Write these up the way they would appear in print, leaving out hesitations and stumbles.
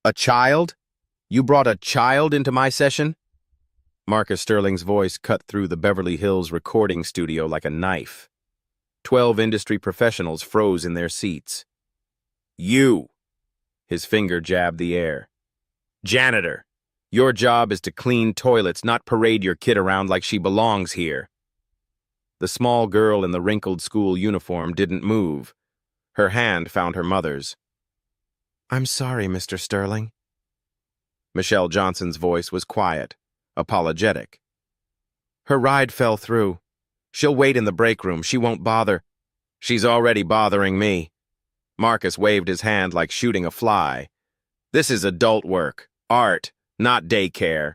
A child? You brought a child into my session? Marcus Sterling's voice cut through the Beverly Hills recording studio like a knife. 12 industry professionals froze in their seats. You! His finger jabbed the air. Janitor! Your job is to clean toilets, not parade your kid around like she belongs here. The small girl in the wrinkled school uniform didn't move. Her hand found her mother's. I'm sorry, Mr. Sterling. Michelle Johnson's voice was quiet, apologetic. Her ride fell through. She'll wait in the break room. She won't bother. She's already bothering me. Marcus waved his hand like shooting a fly. This is adult work, art, not daycare.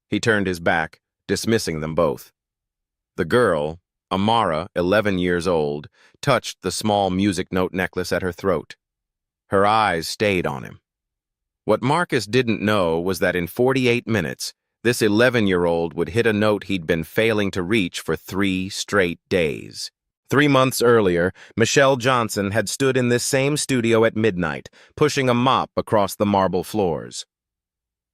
He turned his back, dismissing them both. The girl, Amara, 11 years old, touched the small music note necklace at her throat. Her eyes stayed on him. What Marcus didn't know was that in 48 minutes, this 11-year-old would hit a note he'd been failing to reach for 3 straight days. 3 months earlier, Michelle Johnson had stood in this same studio at midnight, pushing a mop across the marble floors.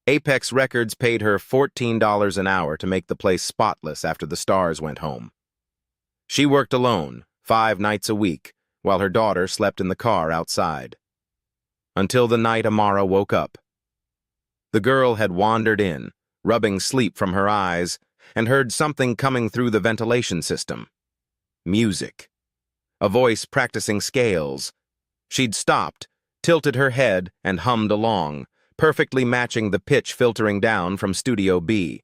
Apex Records paid her $14 an hour to make the place spotless after the stars went home. She worked alone, 5 nights a week, while her daughter slept in the car outside. Until the night Amara woke up. The girl had wandered in, rubbing sleep from her eyes, and heard something coming through the ventilation system. Music. A voice practicing scales. She'd stopped, tilted her head, and hummed along, perfectly matching the pitch filtering down from Studio B.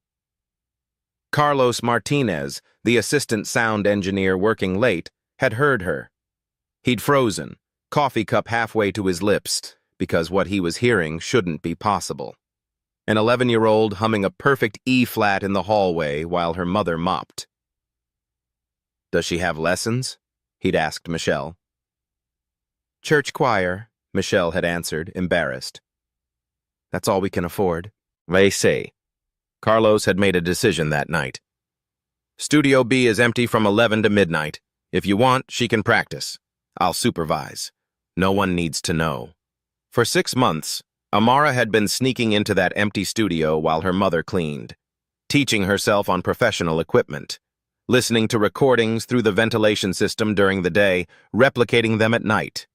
Carlos Martinez, the assistant sound engineer working late, had heard her. He'd frozen, coffee cup halfway to his lips, because what he was hearing shouldn't be possible. An 11-year-old humming a perfect E-flat in the hallway while her mother mopped. Does she have lessons? He'd asked Michelle. Church choir, Michelle had answered, embarrassed. That's all we can afford. They say. Carlos had made a decision that night. Studio B is empty from 11 to midnight. If you want, she can practice. I'll supervise. No one needs to know. For 6 months, Amara had been sneaking into that empty studio while her mother cleaned, teaching herself on professional equipment, listening to recordings through the ventilation system during the day, replicating them at night.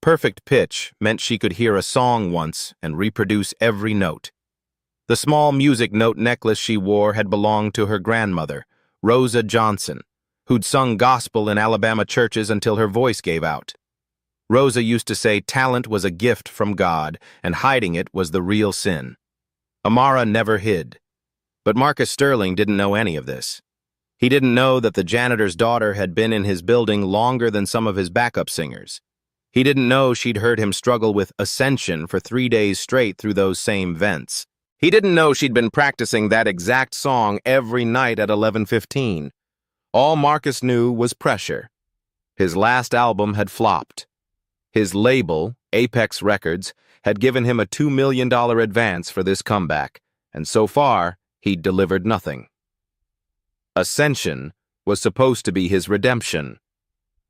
Perfect pitch meant she could hear a song once and reproduce every note. The small music note necklace she wore had belonged to her grandmother, Rosa Johnson, who'd sung gospel in Alabama churches until her voice gave out. Rosa used to say talent was a gift from God, and hiding it was the real sin. Amara never hid. But Marcus Sterling didn't know any of this. He didn't know that the janitor's daughter had been in his building longer than some of his backup singers. He didn't know she'd heard him struggle with Ascension for 3 days straight through those same vents. He didn't know she'd been practicing that exact song every night at 11:15. All Marcus knew was pressure. His last album had flopped. His label, Apex Records, had given him a $2 million advance for this comeback, and so far, he'd delivered nothing. Ascension was supposed to be his redemption.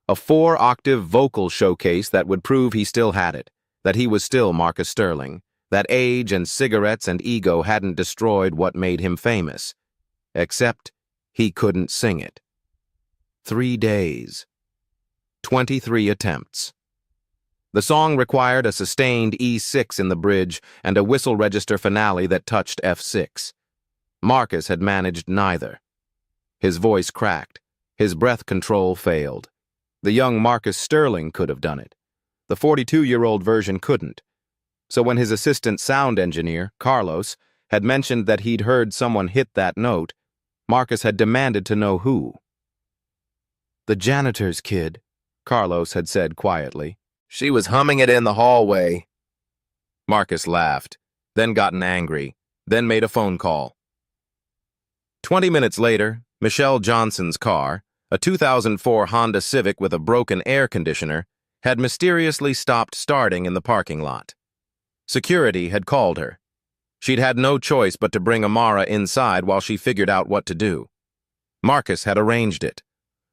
A 4-octave vocal showcase that would prove he still had it, that he was still Marcus Sterling, that age and cigarettes and ego hadn't destroyed what made him famous. Except he couldn't sing it. 3 days. 23 attempts. The song required a sustained E6 in the bridge and a whistle register finale that touched F6. Marcus had managed neither. His voice cracked. His breath control failed. The young Marcus Sterling could have done it. The 42-year-old version couldn't. So when his assistant sound engineer, Carlos, had mentioned that he'd heard someone hit that note, Marcus had demanded to know who. The janitor's kid, Carlos had said quietly. She was humming it in the hallway. Marcus laughed, then gotten angry, then made a phone call. 20 minutes later, Michelle Johnson's car, a 2004 Honda Civic with a broken air conditioner, had mysteriously stopped starting in the parking lot. Security had called her. She'd had no choice but to bring Amara inside while she figured out what to do. Marcus had arranged it.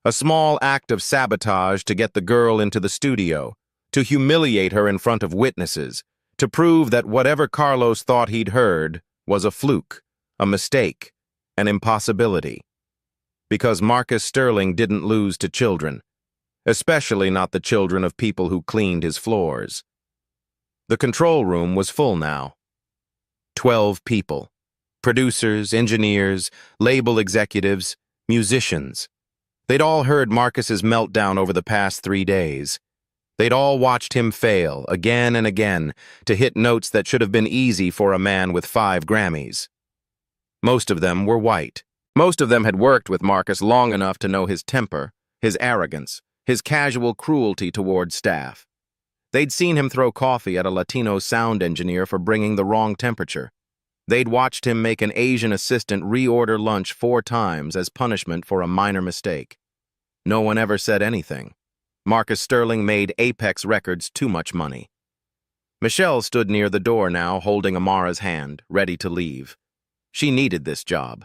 A small act of sabotage to get the girl into the studio, to humiliate her in front of witnesses, to prove that whatever Carlos thought he'd heard was a fluke, a mistake, an impossibility. Because Marcus Sterling didn't lose to children, especially not the children of people who cleaned his floors. The control room was full now. 12 people. Producers, engineers, label executives, musicians. They'd all heard Marcus's meltdown over the past 3 days. They'd all watched him fail, again and again, to hit notes that should have been easy for a man with 5 Grammys. Most of them were white. Most of them had worked with Marcus long enough to know his temper, his arrogance, his casual cruelty toward staff. They'd seen him throw coffee at a Latino sound engineer for bringing the wrong temperature. They'd watched him make an Asian assistant reorder lunch 4 times as punishment for a minor mistake. No one ever said anything. Marcus Sterling made Apex Records too much money. Michelle stood near the door now, holding Amara's hand, ready to leave. She needed this job.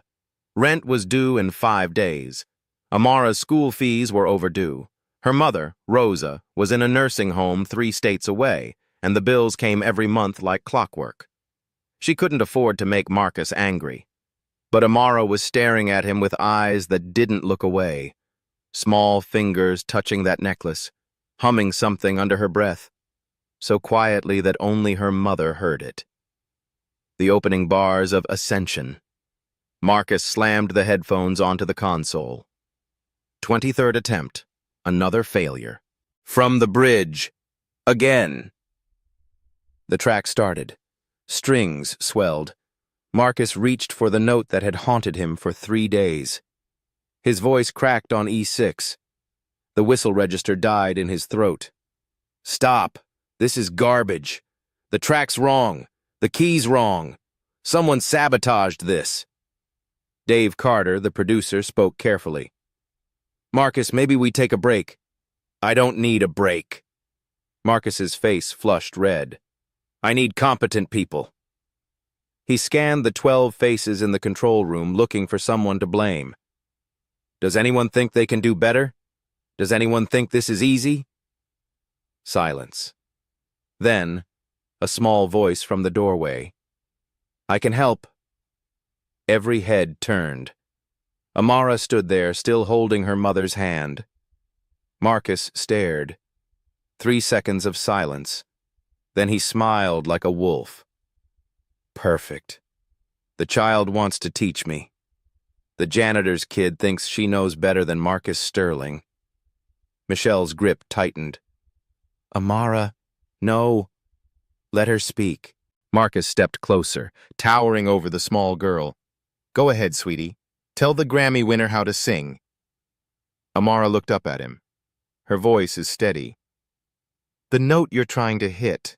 Rent was due in 5 days. Amara's school fees were overdue. Her mother, Rosa, was in a nursing home 3 states away, and the bills came every month like clockwork. She couldn't afford to make Marcus angry. But Amara was staring at him with eyes that didn't look away. Small fingers touching that necklace, humming something under her breath, so quietly that only her mother heard it. The opening bars of Ascension. Marcus slammed the headphones onto the console. 23rd attempt. Another failure. From the bridge. Again. The track started. Strings swelled. Marcus reached for the note that had haunted him for 3 days. His voice cracked on E6. The whistle register died in his throat. Stop. This is garbage. The track's wrong. The key's wrong. Someone sabotaged this. Dave Carter, the producer, spoke carefully. Marcus, maybe we take a break. I don't need a break. Marcus's face flushed red. I need competent people. He scanned the 12 faces in the control room, looking for someone to blame. Does anyone think they can do better? Does anyone think this is easy? Silence. Then, a small voice from the doorway. I can help. Every head turned. Amara stood there, still holding her mother's hand. Marcus stared. 3 seconds of silence. Then he smiled like a wolf. Perfect. The child wants to teach me. The janitor's kid thinks she knows better than Marcus Sterling. Michelle's grip tightened. Amara, no. Let her speak. Marcus stepped closer, towering over the small girl. Go ahead, sweetie. Tell the Grammy winner how to sing. Amara looked up at him. Her voice is steady. The note you're trying to hit.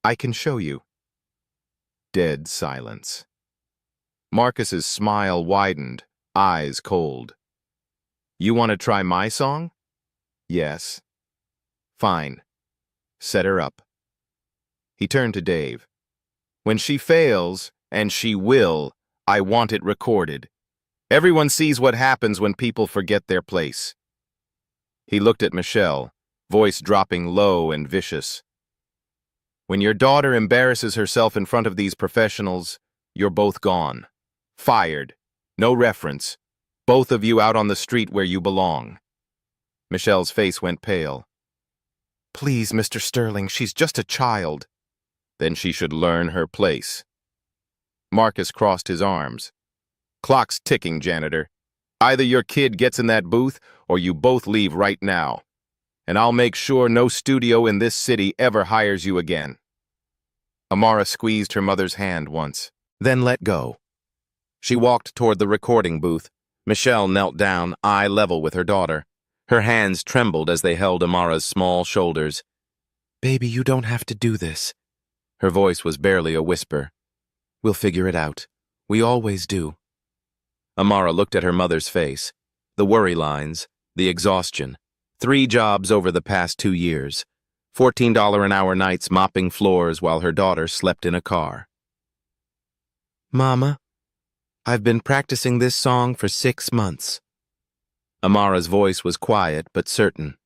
I can show you. Dead silence. Marcus's smile widened, eyes cold. You want to try my song? Yes. Fine. Set her up. He turned to Dave. When she fails, and she will, I want it recorded. Everyone sees what happens when people forget their place. He looked at Michelle, voice dropping low and vicious. When your daughter embarrasses herself in front of these professionals, you're both gone. Fired. No reference. Both of you out on the street where you belong. Michelle's face went pale. Please, Mr. Sterling, she's just a child. Then she should learn her place. Marcus crossed his arms. Clock's ticking, janitor. Either your kid gets in that booth, or you both leave right now. And I'll make sure no studio in this city ever hires you again. Amara squeezed her mother's hand once, then let go. She walked toward the recording booth. Michelle knelt down, eye level with her daughter. Her hands trembled as they held Amara's small shoulders. Baby, you don't have to do this. Her voice was barely a whisper. We'll figure it out. We always do. Amara looked at her mother's face. The worry lines, the exhaustion. 3 jobs over the past 2 years. $14 an hour nights mopping floors while her daughter slept in a car. Mama, I've been practicing this song for 6 months. Amara's voice was quiet but certain.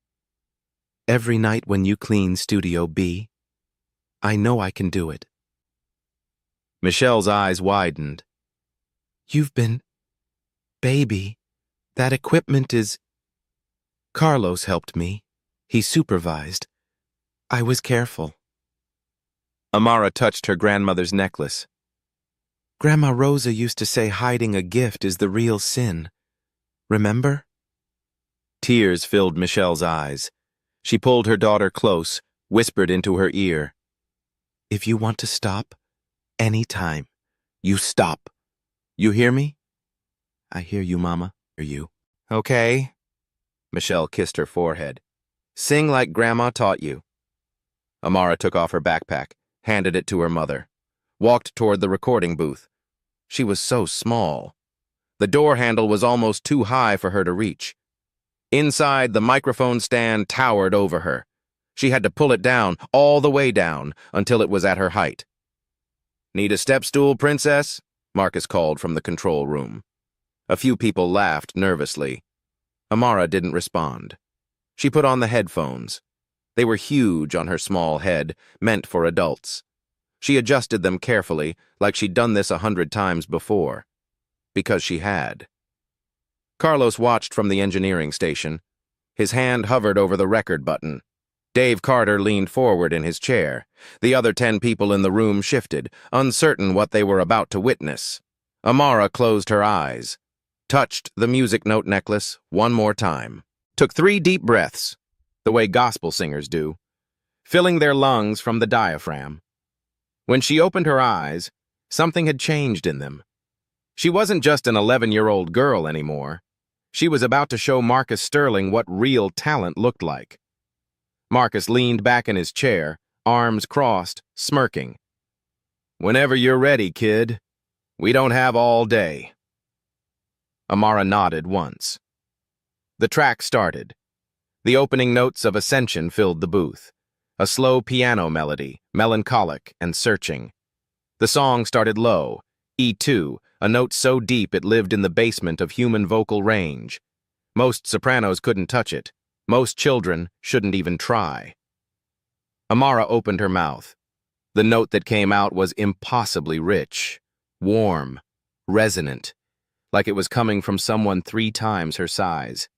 Every night when you clean Studio B. I know I can do it. Michelle's eyes widened. You've been... Baby, that equipment is... Carlos helped me. He supervised. I was careful. Amara touched her grandmother's necklace. Grandma Rosa used to say hiding a gift is the real sin. Remember? Tears filled Michelle's eyes. She pulled her daughter close, whispered into her ear. If you want to stop, anytime, you stop. You hear me? I hear you, Mama. Hear you. Okay. Michelle kissed her forehead. Sing like Grandma taught you. Amara took off her backpack, handed it to her mother, walked toward the recording booth. She was so small. The door handle was almost too high for her to reach. Inside, the microphone stand towered over her. She had to pull it down, all the way down, until it was at her height. Need a step stool, Princess? Marcus called from the control room. A few people laughed nervously. Amara didn't respond. She put on the headphones. They were huge on her small head, meant for adults. She adjusted them carefully, like she'd done this 100 times before. Because she had. Carlos watched from the engineering station. His hand hovered over the record button. Dave Carter leaned forward in his chair. The other 10 people in the room shifted, uncertain what they were about to witness. Amara closed her eyes, touched the music note necklace one more time, took 3 deep breaths, the way gospel singers do, filling their lungs from the diaphragm. When she opened her eyes, something had changed in them. She wasn't just an 11-year-old girl anymore. She was about to show Marcus Sterling what real talent looked like. Marcus leaned back in his chair, arms crossed, smirking. Whenever you're ready, kid. We don't have all day. Amara nodded once. The track started. The opening notes of Ascension filled the booth. A slow piano melody, melancholic and searching. The song started low, E2, a note so deep it lived in the basement of human vocal range. Most sopranos couldn't touch it. Most children shouldn't even try. Amara opened her mouth. The note that came out was impossibly rich, warm, resonant, like it was coming from someone 3 times her size.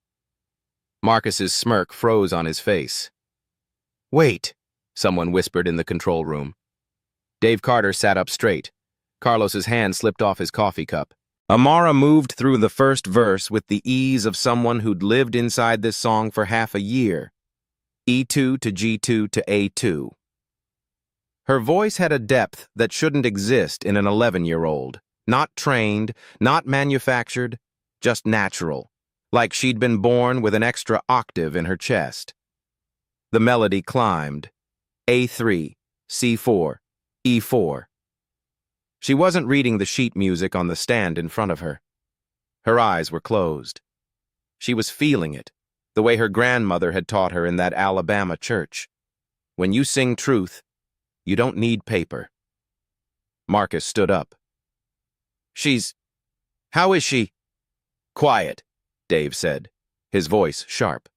Marcus's smirk froze on his face. Wait, someone whispered in the control room. Dave Carter sat up straight. Carlos's hand slipped off his coffee cup. Amara moved through the first verse with the ease of someone who'd lived inside this song for half a year. E2 to G2 to A2. Her voice had a depth that shouldn't exist in an 11-year-old. Not trained, not manufactured, just natural, like she'd been born with an extra octave in her chest. The melody climbed. A3, C4, E4. She wasn't reading the sheet music on the stand in front of her. Her eyes were closed. She was feeling it, the way her grandmother had taught her in that Alabama church. When you sing truth, you don't need paper. Marcus stood up. How is she? Quiet, Dave said, his voice sharp.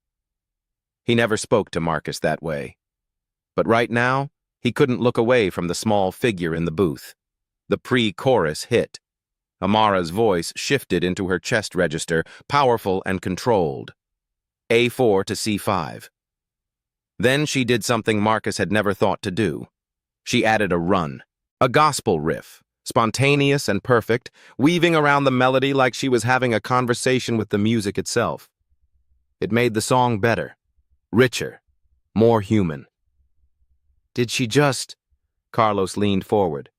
He never spoke to Marcus that way. But right now, he couldn't look away from the small figure in the booth. The pre-chorus hit. Amara's voice shifted into her chest register, powerful and controlled. A4 to C5. Then she did something Marcus had never thought to do. She added a run, a gospel riff, spontaneous and perfect, weaving around the melody like she was having a conversation with the music itself. It made the song better, richer, more human. Did she just... Carlos leaned forward.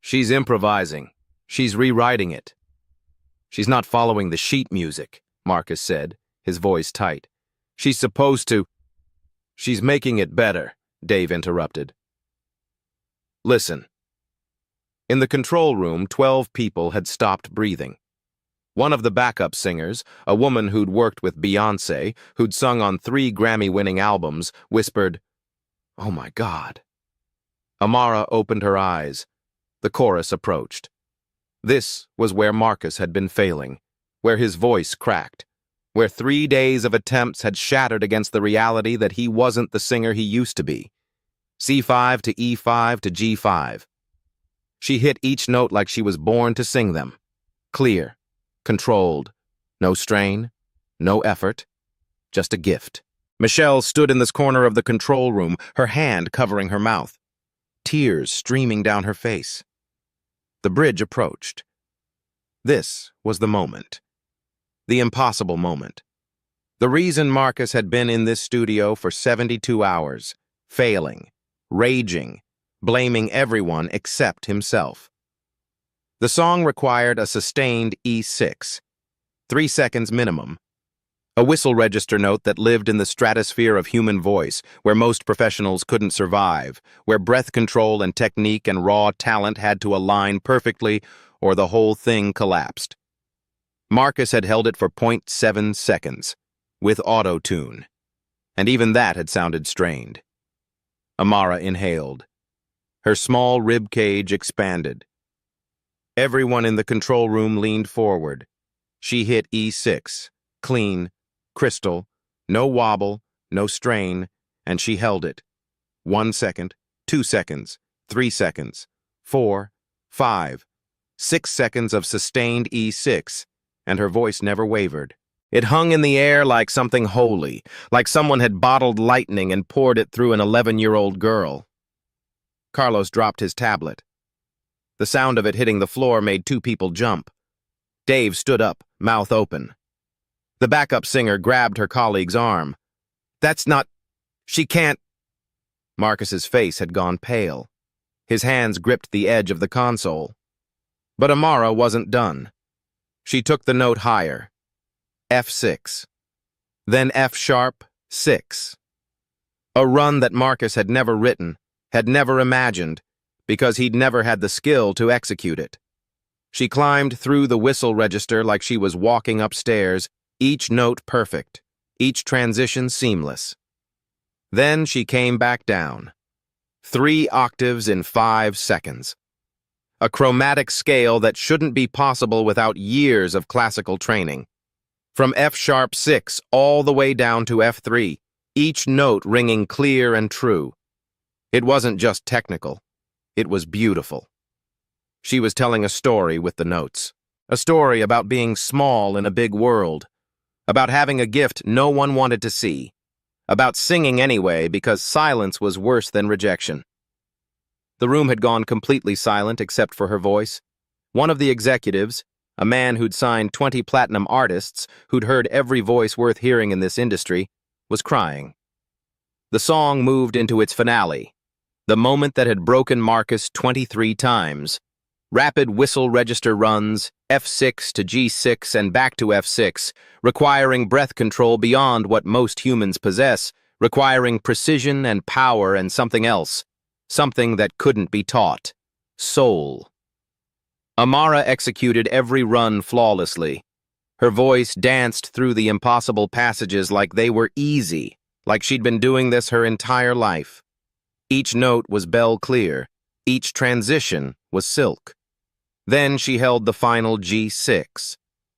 She's improvising. She's rewriting it. She's not following the sheet music, Marcus said, his voice tight. She's supposed to... She's making it better, Dave interrupted. Listen. In the control room, 12 people had stopped breathing. One of the backup singers, a woman who'd worked with Beyoncé, who'd sung on 3 Grammy-winning albums, whispered, "Oh my God." Amara opened her eyes. The chorus approached. This was where Marcus had been failing, where his voice cracked, where 3 days of attempts had shattered against the reality that he wasn't the singer he used to be. C5 to E5 to G5. She hit each note like she was born to sing them. Clear, controlled, no strain, no effort, just a gift. Michelle stood in this corner of the control room, her hand covering her mouth, tears streaming down her face. The bridge approached. This was the moment. The impossible moment. The reason Marcus had been in this studio for 72 hours, failing, raging, blaming everyone except himself. The song required a sustained E6, 3 seconds minimum. A whistle register note that lived in the stratosphere of human voice, where most professionals couldn't survive, where breath control and technique and raw talent had to align perfectly or the whole thing collapsed. Marcus had held it for 0.7 seconds, with auto-tune, and even that had sounded strained. Amara inhaled. Her small rib cage expanded. Everyone in the control room leaned forward. She hit E6, clean, crystal, no wobble, no strain, and she held it. 1 second, 2 seconds, 3 seconds, 4, 5, 6 seconds of sustained E6, and her voice never wavered. It hung in the air like something holy, like someone had bottled lightning and poured it through an 11-year-old girl. Carlos dropped his tablet. The sound of it hitting the floor made 2 people jump. Dave stood up, mouth open. The backup singer grabbed her colleague's arm. "That's not... She can't..." Marcus's face had gone pale. His hands gripped the edge of the console. But Amara wasn't done. She took the note higher. F6. Then F-sharp 6. A run that Marcus had never written, had never imagined, because he'd never had the skill to execute it. She climbed through the whistle register like she was walking upstairs, each note perfect, each transition seamless. Then she came back down. 3 octaves in 5 seconds. A chromatic scale that shouldn't be possible without years of classical training. From F-sharp 6 all the way down to F3, each note ringing clear and true. It wasn't just technical. It was beautiful. She was telling a story with the notes. A story about being small in a big world. About having a gift no one wanted to see. About singing anyway because silence was worse than rejection. The room had gone completely silent except for her voice. One of the executives, a man who'd signed 20 platinum artists, who'd heard every voice worth hearing in this industry, was crying. The song moved into its finale, the moment that had broken Marcus 23 times. Rapid whistle register runs, F6 to G6 and back to F6, requiring breath control beyond what most humans possess, requiring precision and power and something else, something that couldn't be taught. Soul. Amara executed every run flawlessly. Her voice danced through the impossible passages like they were easy, like she'd been doing this her entire life. Each note was bell clear. Each transition was silk. Then she held the final G6,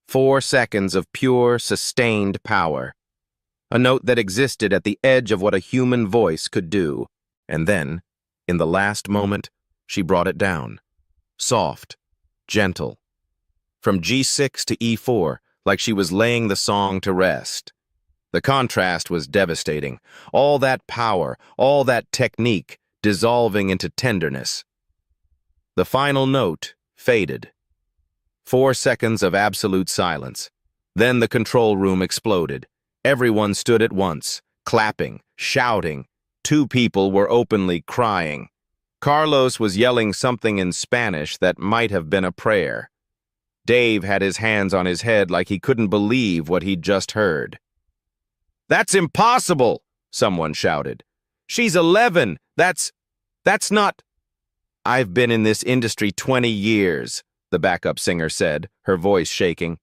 4 seconds of pure, sustained power. A note that existed at the edge of what a human voice could do. And then, in the last moment, she brought it down. Soft, gentle. From G6 to E4, like she was laying the song to rest. The contrast was devastating. All that power, all that technique, dissolving into tenderness. The final note faded. 4 seconds of absolute silence. Then the control room exploded. Everyone stood at once, clapping, shouting. 2 people were openly crying. Carlos was yelling something in Spanish that might have been a prayer. Dave had his hands on his head like he couldn't believe what he'd just heard. "That's impossible!" someone shouted. "She's 11! That's not..." "I've been in this industry 20 years, the backup singer said, her voice shaking.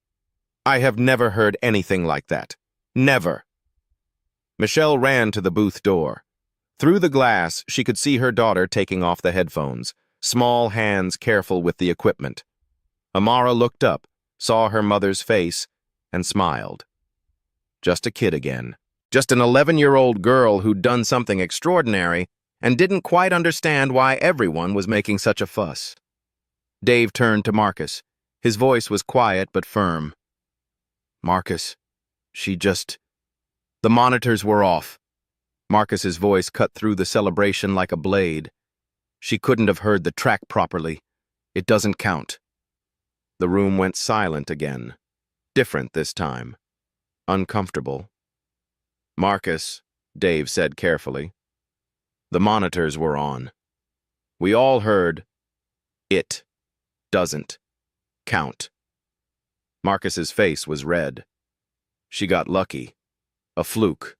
"I have never heard anything like that. Never." Michelle ran to the booth door. Through the glass, she could see her daughter taking off the headphones, small hands careful with the equipment. Amara looked up, saw her mother's face, and smiled. Just a kid again. Just an 11-year-old girl who'd done something extraordinary and didn't quite understand why everyone was making such a fuss. Dave turned to Marcus. His voice was quiet but firm. "Marcus, the monitors were off." Marcus's voice cut through the celebration like a blade. "She couldn't have heard the track properly. It doesn't count." The room went silent again. Different this time. Uncomfortable. "Marcus," Dave said carefully, "the monitors were on. We all heard, it doesn't count." Marcus's face was red. "She got lucky. A fluke.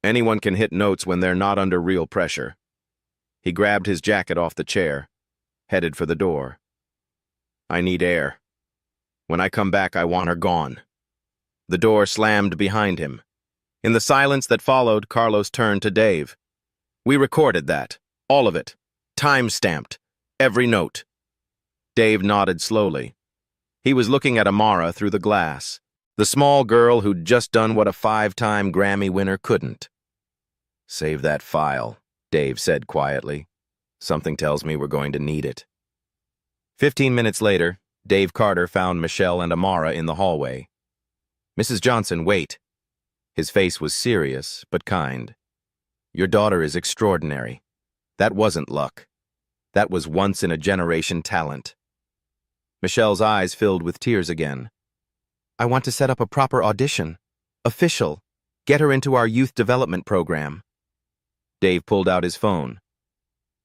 Anyone can hit notes when they're not under real pressure." He grabbed his jacket off the chair, headed for the door. "I need air. When I come back, I want her gone." The door slammed behind him. In the silence that followed, Carlos turned to Dave. "We recorded that. All of it. Time-stamped. Every note." Dave nodded slowly. He was looking at Amara through the glass, the small girl who'd just done what a 5-time Grammy winner couldn't. "Save that file," Dave said quietly. "Something tells me we're going to need it." 15 minutes later, Dave Carter found Michelle and Amara in the hallway. "Mrs. Johnson, wait." His face was serious, but kind. "Your daughter is extraordinary. That wasn't luck. That was once-in-a-generation talent." Michelle's eyes filled with tears again. "I want to set up a proper audition. Official. Get her into our youth development program." Dave pulled out his phone.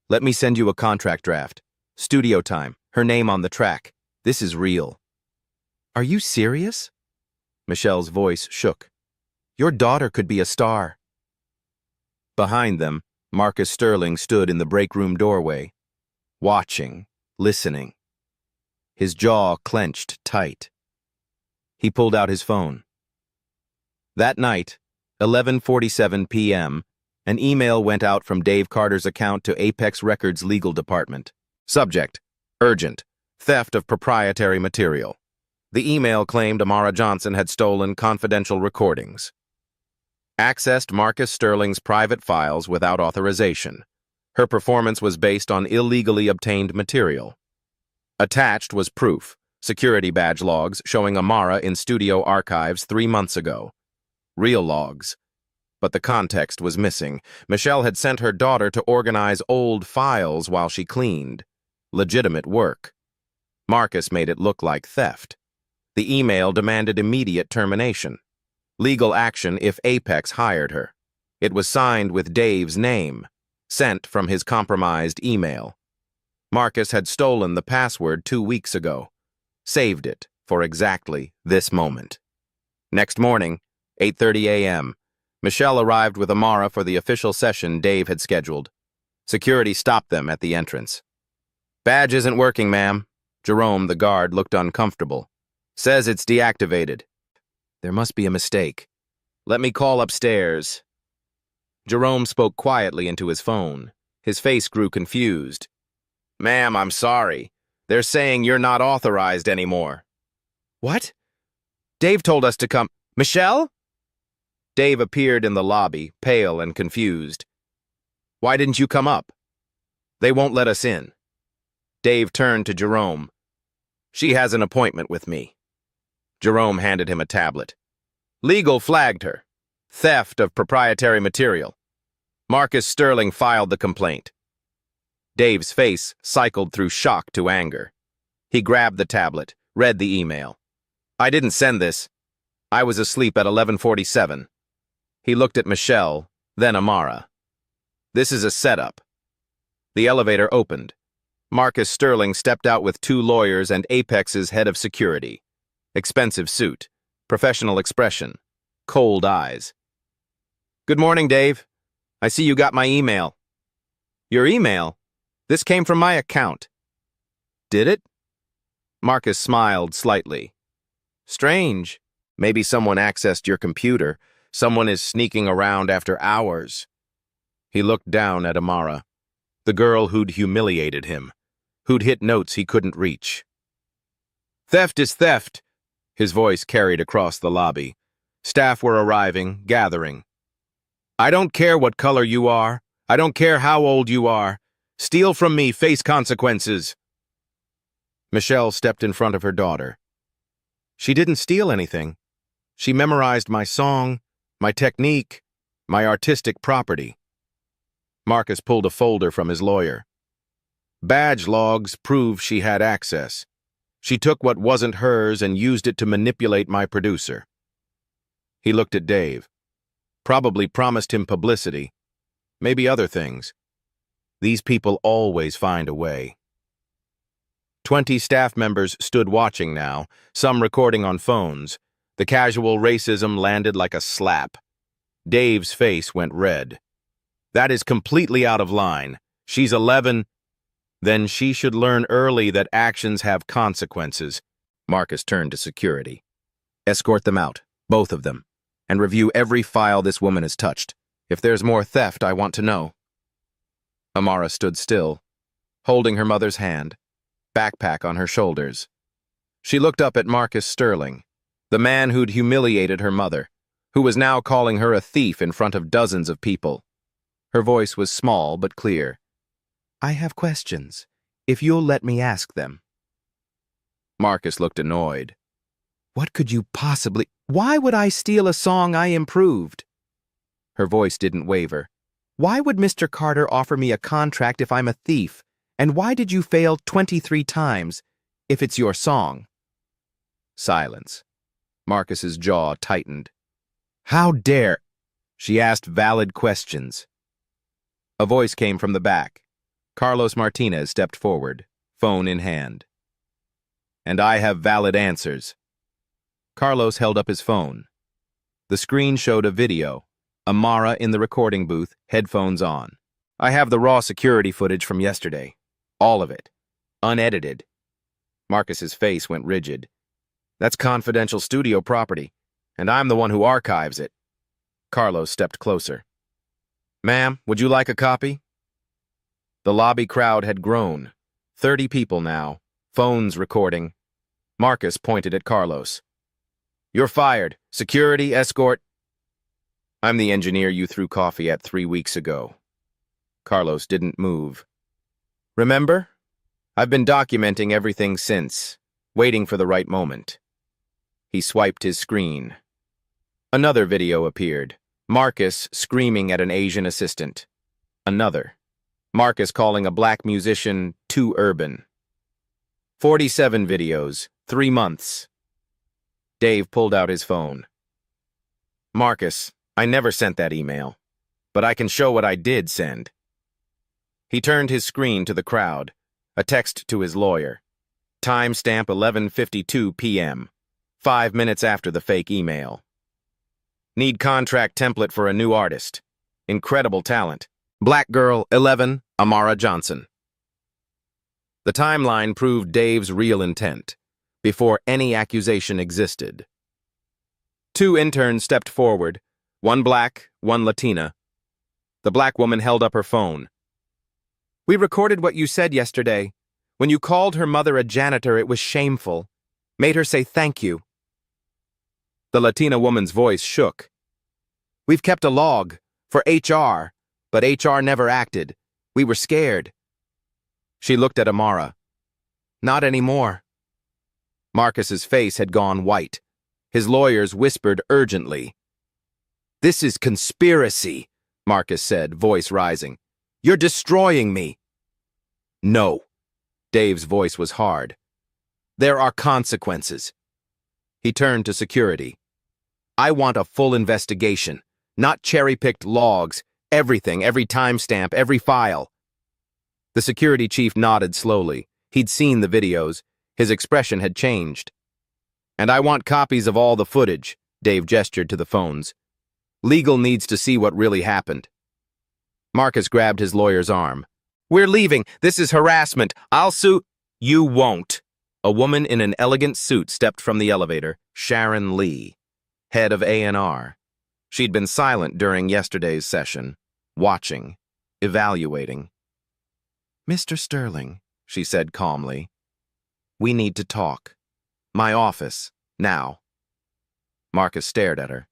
"Let me send you a contract draft. Studio time. Her name on the track. This is real." "Are you serious?" Michelle's voice shook. "Your daughter could be a star." Behind them, Marcus Sterling stood in the break room doorway, watching, listening. His jaw clenched tight. He pulled out his phone. That night, 11:47 p.m., an email went out from Dave Carter's account to Apex Records' legal department. Subject: urgent. Theft of proprietary material. The email claimed Amara Johnson had stolen confidential recordings. Accessed Marcus Sterling's private files without authorization. Her performance was based on illegally obtained material. Attached was proof, security badge logs showing Amara in studio archives 3 months ago. Real logs. But the context was missing. Michelle had sent her daughter to organize old files while she cleaned. Legitimate work. Marcus made it look like theft. The email demanded immediate termination. Legal action if Apex hired her. It was signed with Dave's name, sent from his compromised email. Marcus had stolen the password 2 weeks ago, saved it for exactly this moment. Next morning, 8:30 a.m., Michelle arrived with Amara for the official session Dave had scheduled. Security stopped them at the entrance. "Badge isn't working, ma'am." Jerome, the guard, looked uncomfortable. "Says it's deactivated." "There must be a mistake. Let me call upstairs." Jerome spoke quietly into his phone. His face grew confused. "Ma'am, I'm sorry. They're saying you're not authorized anymore." "What?" "Dave told us to come." "Michelle?" Dave appeared in the lobby, pale and confused. "Why didn't you come up?" "They won't let us in." Dave turned to Jerome. "She has an appointment with me." Jerome handed him a tablet. Legal flagged her. Theft of proprietary material. Marcus Sterling filed the complaint. Dave's face cycled through shock to anger. He grabbed the tablet, read the email. "I didn't send this. I was asleep at 11:47. He looked at Michelle, then Amara. "This is a setup." The elevator opened. Marcus Sterling stepped out with 2 lawyers and Apex's head of security. Expensive suit, professional expression, cold eyes. "Good morning, Dave. I see you got my email." "Your email? This came from my account." "Did it?" Marcus smiled slightly. "Strange. Maybe someone accessed your computer. Someone is sneaking around after hours." He looked down at Amara, the girl who'd humiliated him, who'd hit notes he couldn't reach. "Theft is theft," his voice carried across the lobby. Staff were arriving, gathering. "I don't care what color you are. I don't care how old you are. Steal from me, face consequences. Michelle stepped in front of her daughter. She didn't steal anything. She memorized my song, my technique, my artistic property. Marcus pulled a folder from his lawyer. Badge logs prove she had access. She took what wasn't hers and used it to manipulate my producer. He looked at Dave. Probably promised him publicity. Maybe other things. These people always find a way. 20 staff members stood watching now, some recording on phones. The casual racism landed like a slap. Dave's face went red. That is completely out of line. She's 11. Then she should learn early that actions have consequences. Marcus turned to security. Escort them out, both of them, and review every file this woman has touched. If there's more theft, I want to know. Amara stood still, holding her mother's hand, backpack on her shoulders. She looked up at Marcus Sterling, the man who'd humiliated her mother, who was now calling her a thief in front of dozens of people. Her voice was small but clear. I have questions, if you'll let me ask them. Marcus looked annoyed. What could you possibly— Why would I steal a song I improved? Her voice didn't waver. Why would Mr. Carter offer me a contract if I'm a thief? And why did you fail 23 times if it's your song? Silence. Marcus's jaw tightened. How dare— She asked valid questions. A voice came from the back. Carlos Martinez stepped forward, phone in hand. And I have valid answers. Carlos held up his phone. The screen showed a video. Amara in the recording booth, headphones on. I have the raw security footage from yesterday. All of it. Unedited. Marcus's face went rigid. That's confidential studio property, and I'm the one who archives it. Carlos stepped closer. Ma'am, would you like a copy? The lobby crowd had grown. 30 people now, phones recording. Marcus pointed at Carlos. You're fired. Security, escort. I'm the engineer you threw coffee at 3 weeks ago. Carlos didn't move. Remember? I've been documenting everything since, waiting for the right moment. He swiped his screen. Another video appeared. Marcus screaming at an Asian assistant. Another. Marcus calling a black musician too urban. 47 videos, 3 months. Dave pulled out his phone. Marcus, I never sent that email, but I can show what I did send. He turned his screen to the crowd, a text to his lawyer. Timestamp 11:52 p.m., 5 minutes after the fake email. Need contract template for a new artist. Incredible talent. Black girl, 11, Amara Johnson. The timeline proved Dave's real intent, before any accusation existed. 2 interns stepped forward, one black, one Latina. The black woman held up her phone. We recorded what you said yesterday. When you called her mother a janitor, it was shameful. Made her say thank you. The Latina woman's voice shook. We've kept a log for HR, but HR never acted. We were scared. She looked at Amara. Not anymore. Marcus's face had gone white. His lawyers whispered urgently. This is conspiracy, Marcus said, voice rising. You're destroying me. No. Dave's voice was hard. There are consequences. He turned to security. I want a full investigation, not cherry-picked logs, everything, every timestamp, every file. The security chief nodded slowly. He'd seen the videos. His expression had changed. And I want copies of all the footage, Dave gestured to the phones. Legal needs to see what really happened. Marcus grabbed his lawyer's arm. We're leaving. This is harassment. I'll sue. You won't. A woman in an elegant suit stepped from the elevator, Sharon Lee, head of A&R. She'd been silent during yesterday's session, watching, evaluating. Mr. Sterling, she said calmly, we need to talk. My office, now. Marcus stared at her.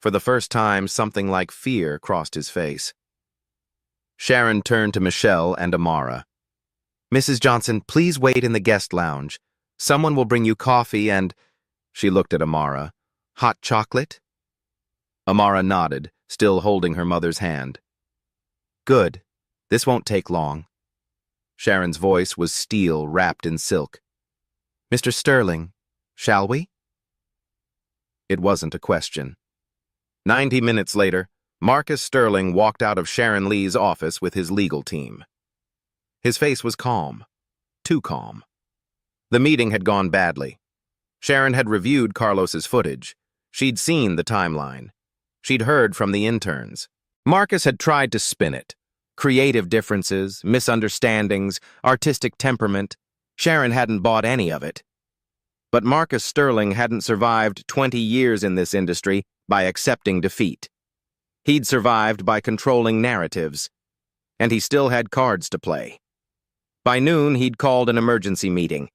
For the first time, something like fear crossed his face. Sharon turned to Michelle and Amara. "Mrs. Johnson, please wait in the guest lounge. Someone will bring you coffee and—" She looked at Amara. "Hot chocolate?" Amara nodded, still holding her mother's hand. "Good. This won't take long." Sharon's voice was steel wrapped in silk. "Mr. Sterling, shall we?" It wasn't a question. 90 minutes later, Marcus Sterling walked out of Sharon Lee's office with his legal team. His face was calm. Too calm. The meeting had gone badly. Sharon had reviewed Carlos's footage. She'd seen the timeline. She'd heard from the interns. Marcus had tried to spin it. Creative differences, misunderstandings, artistic temperament. Sharon hadn't bought any of it. But Marcus Sterling hadn't survived 20 years in this industry by accepting defeat. He'd survived by controlling narratives. And he still had cards to play. By noon, he'd called an emergency meeting.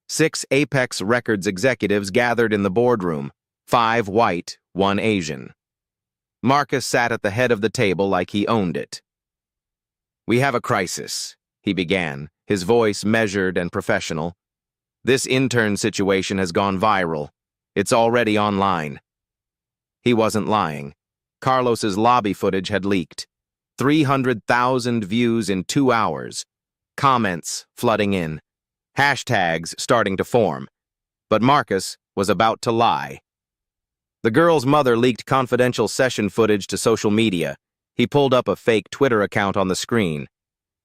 6 Apex Records executives gathered in the boardroom, 5 white, 1 Asian. Marcus sat at the head of the table like he owned it. "We have a crisis," he began, his voice measured and professional. "This intern situation has gone viral. It's already online." He wasn't lying. Carlos's lobby footage had leaked. 300,000 views in 2 hours. Comments flooding in. Hashtags starting to form. But Marcus was about to lie. The girl's mother leaked confidential session footage to social media. He pulled up a fake Twitter account on the screen.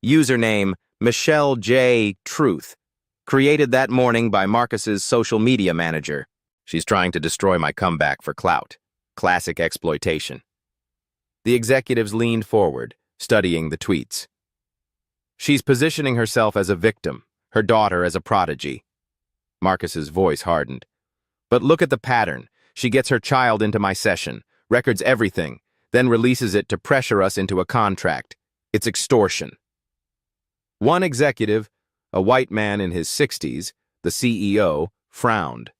Username Michelle J. Truth. Created that morning by Marcus's social media manager. "She's trying to destroy my comeback for clout." Classic exploitation. The executives leaned forward, studying the tweets. "She's positioning herself as a victim, her daughter as a prodigy." Marcus's voice hardened. "But look at the pattern. She gets her child into my session, records everything, then releases it to pressure us into a contract. It's extortion." One executive, a white man in his 60s, the CEO, frowned.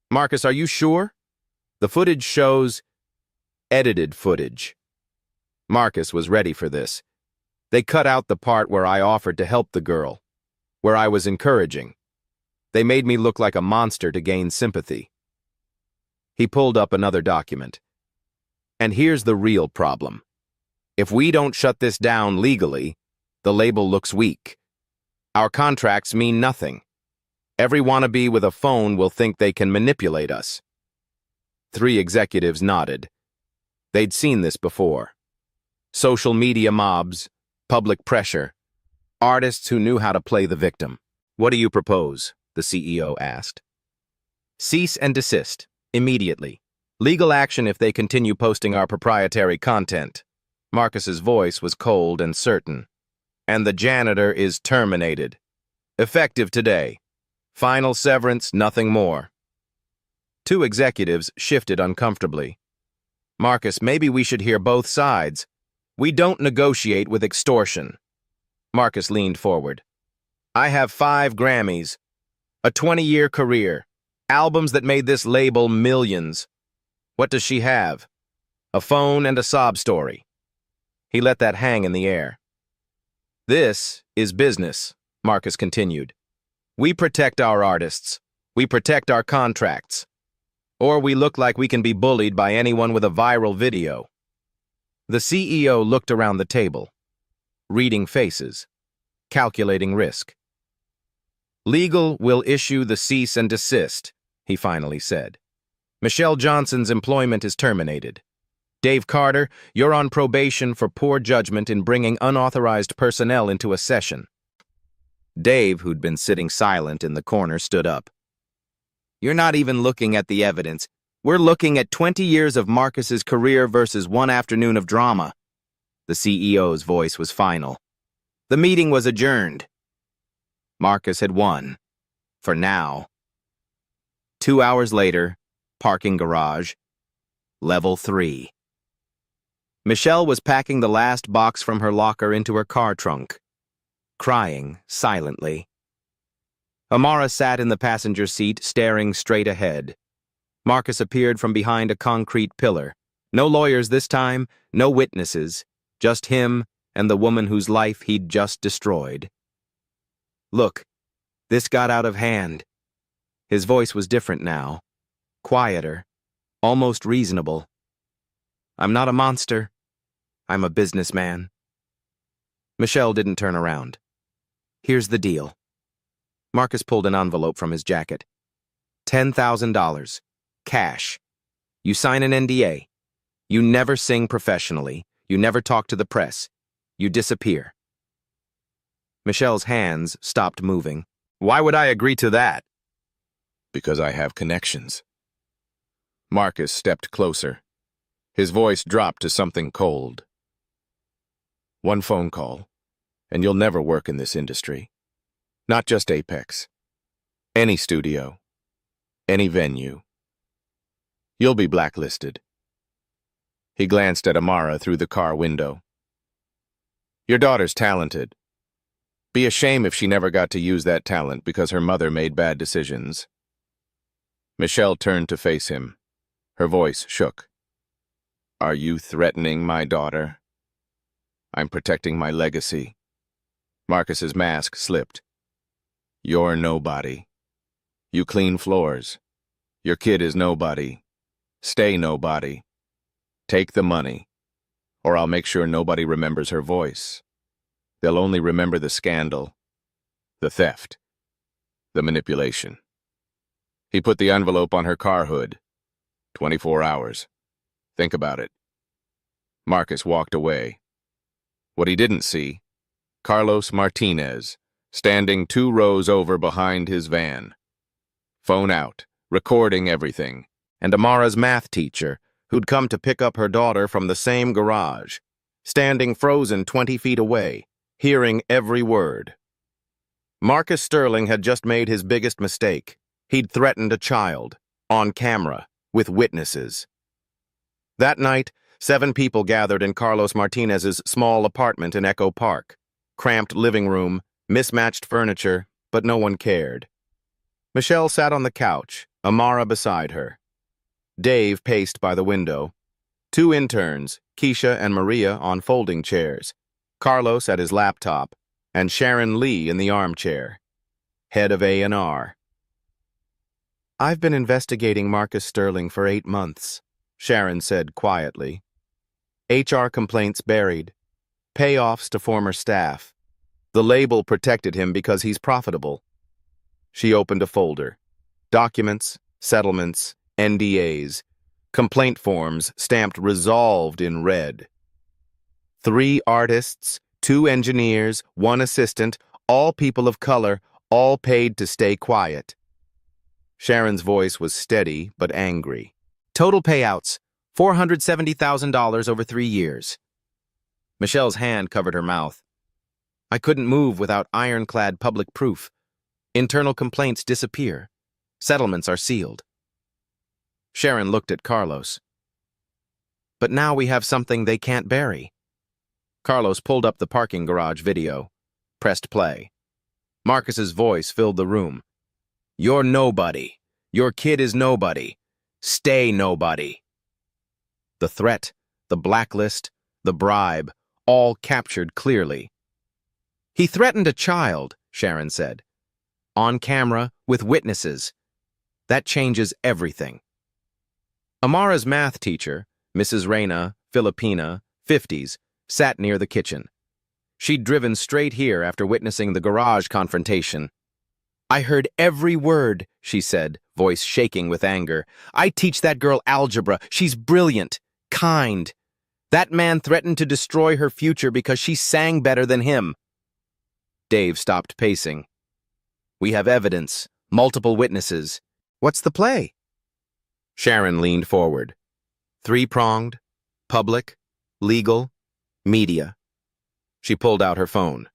"Marcus, are you sure? The footage shows edited footage." Marcus was ready for this. They cut out the part where I offered to help the girl, where I was encouraging. They made me look like a monster to gain sympathy. He pulled up another document. "And here's the real problem. If we don't shut this down legally, the label looks weak. Our contracts mean nothing. Every wannabe with a phone will think they can manipulate us." 3 executives nodded. They'd seen this before. Social media mobs, public pressure, artists who knew how to play the victim. "What do you propose?" the CEO asked. "Cease and desist, immediately. Legal action if they continue posting our proprietary content." Marcus's voice was cold and certain. "And the janitor is terminated. Effective today. Final severance, nothing more." 2 executives shifted uncomfortably. "Marcus, maybe we should hear both sides. We don't negotiate with extortion." Marcus leaned forward. "I have 5 Grammys, a 20-year career, albums that made this label millions. What does she have? A phone and a sob story." He let that hang in the air. "This is business," Marcus continued. "We protect our artists. We protect our contracts. Or we look like we can be bullied by anyone with a viral video." The CEO looked around the table, reading faces, calculating risk. "Legal will issue the cease and desist," he finally said. "Michelle Johnson's employment is terminated. Dave Carter, you're on probation for poor judgment in bringing unauthorized personnel into a session." Dave, who'd been sitting silent in the corner, stood up. "You're not even looking at the evidence. We're looking at 20 years of Marcus's career versus 1 afternoon of drama." The CEO's voice was final. The meeting was adjourned. Marcus had won. For now. 2 hours later, parking garage, level 3. Michelle was packing the last box from her locker into her car trunk, crying silently. Amara sat in the passenger seat, staring straight ahead. Marcus appeared from behind a concrete pillar. No lawyers this time, no witnesses, just him and the woman whose life he'd just destroyed. Look, this got out of hand. His voice was different now, quieter, almost reasonable. I'm not a monster. I'm a businessman. Michelle didn't turn around. Here's the deal. Marcus pulled an envelope from his jacket. $10,000. Cash. You sign an NDA. You never sing professionally. You never talk to the press. You disappear. Michelle's hands stopped moving. Why would I agree to that? Because I have connections. Marcus stepped closer. His voice dropped to something cold. One phone call, and you'll never work in this industry. Not just Apex. Any studio. Any venue. You'll be blacklisted. He glanced at Amara through the car window. Your daughter's talented. Be a shame if she never got to use that talent because her mother made bad decisions. Michelle turned to face him. Her voice shook. Are you threatening my daughter? I'm protecting my legacy. Marcus's mask slipped. You're nobody. You clean floors. Your kid is nobody. Stay nobody. Take the money, or I'll make sure nobody remembers her voice. They'll only remember the scandal, the theft, the manipulation. He put the envelope on her car hood. 24 hours. Think about it. Marcus walked away. What he didn't see, Carlos Martinez, standing 2 rows over behind his van. Phone out, recording everything, and Amara's math teacher, who'd come to pick up her daughter from the same garage, standing frozen 20 feet away, hearing every word. Marcus Sterling had just made his biggest mistake. He'd threatened a child, on camera, with witnesses. That night, 7 people gathered in Carlos Martinez's small apartment in Echo Park. Cramped living room, mismatched furniture, but no one cared. Michelle sat on the couch, Amara beside her. Dave paced by the window. 2 interns, Keisha and Maria, on folding chairs. Carlos at his laptop, and Sharon Lee in the armchair. Head of A&R. I've been investigating Marcus Sterling for 8 months, Sharon said quietly. HR complaints buried. Payoffs to former staff. The label protected him because he's profitable. She opened a folder. Documents, settlements, NDAs, complaint forms stamped resolved in red. 3 artists, 2 engineers, 1 assistant, all people of color, all paid to stay quiet. Sharon's voice was steady but angry. Total payouts, $470,000 over 3 years. Michelle's hand covered her mouth. I couldn't move without ironclad public proof. Internal complaints disappear. Settlements are sealed. Sharon looked at Carlos. But now we have something they can't bury. Carlos pulled up the parking garage video, pressed play. Marcus's voice filled the room. You're nobody. Your kid is nobody. Stay nobody. The threat, the blacklist, the bribe, all captured clearly. He threatened a child, Sharon said. On camera, with witnesses. That changes everything. Amara's math teacher, Mrs. Reyna, Filipina, 50s, sat near the kitchen. She'd driven straight here after witnessing the garage confrontation. I heard every word, she said, voice shaking with anger. I teach that girl algebra. She's brilliant, kind. That man threatened to destroy her future because she sang better than him. Dave stopped pacing. We have evidence, multiple witnesses. What's the play? Sharon leaned forward. 3-pronged, public, legal, media. She pulled out her phone.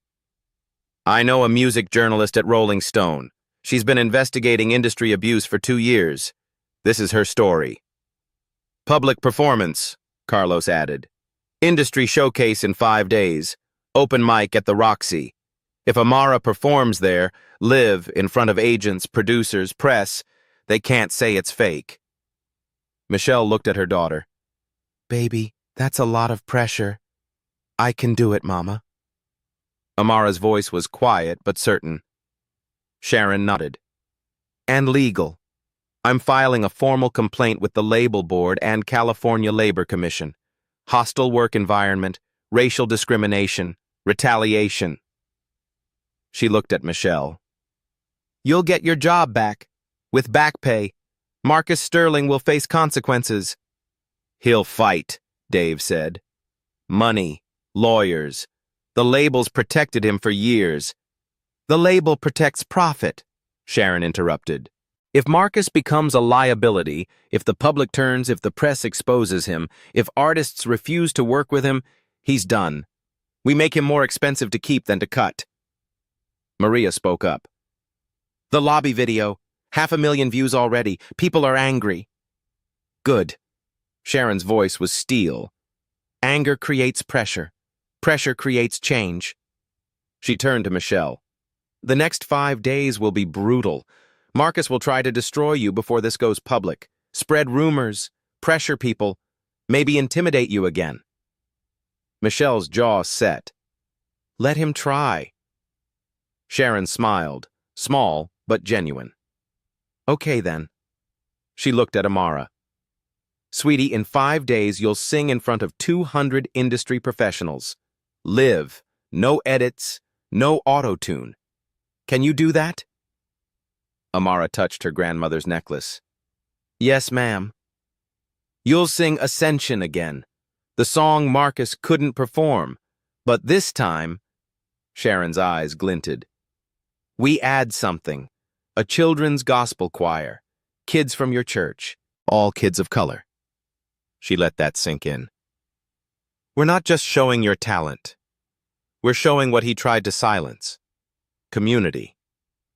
I know a music journalist at Rolling Stone. She's been investigating industry abuse for 2 years. This is her story. Public performance, Carlos added. Industry showcase in 5 days. Open mic at the Roxy. If Amara performs there, live in front of agents, producers, press, they can't say it's fake. Michelle looked at her daughter. Baby, that's a lot of pressure. I can do it, Mama. Amara's voice was quiet but certain. Sharon nodded. And legal. I'm filing a formal complaint with the Label Board and California Labor Commission. Hostile work environment, racial discrimination, retaliation. She looked at Michelle. You'll get your job back. With back pay. Marcus Sterling will face consequences. He'll fight, Dave said. Money, lawyers. The labels protected him for years. The label protects profit, Sharon interrupted. If Marcus becomes a liability, if the public turns, if the press exposes him, if artists refuse to work with him, he's done. We make him more expensive to keep than to cut. Maria spoke up. The lobby video. 500,000 views already. People are angry. Good. Sharon's voice was steel. Anger creates pressure. Pressure creates change. She turned to Michelle. The next 5 days will be brutal. Marcus will try to destroy you before this goes public. Spread rumors, pressure people, maybe intimidate you again. Michelle's jaw set. Let him try. Sharon smiled, small but genuine. Okay then. She looked at Amara. Sweetie, in 5 days you'll sing in front of 200 industry professionals. Live. No edits. No auto-tune. Can you do that? Amara touched her grandmother's necklace. Yes, ma'am. You'll sing Ascension again. The song Marcus couldn't perform. But this time, Sharon's eyes glinted. We add something. A children's gospel choir. Kids from your church. All kids of color. She let that sink in. We're not just showing your talent. We're showing what he tried to silence. Community.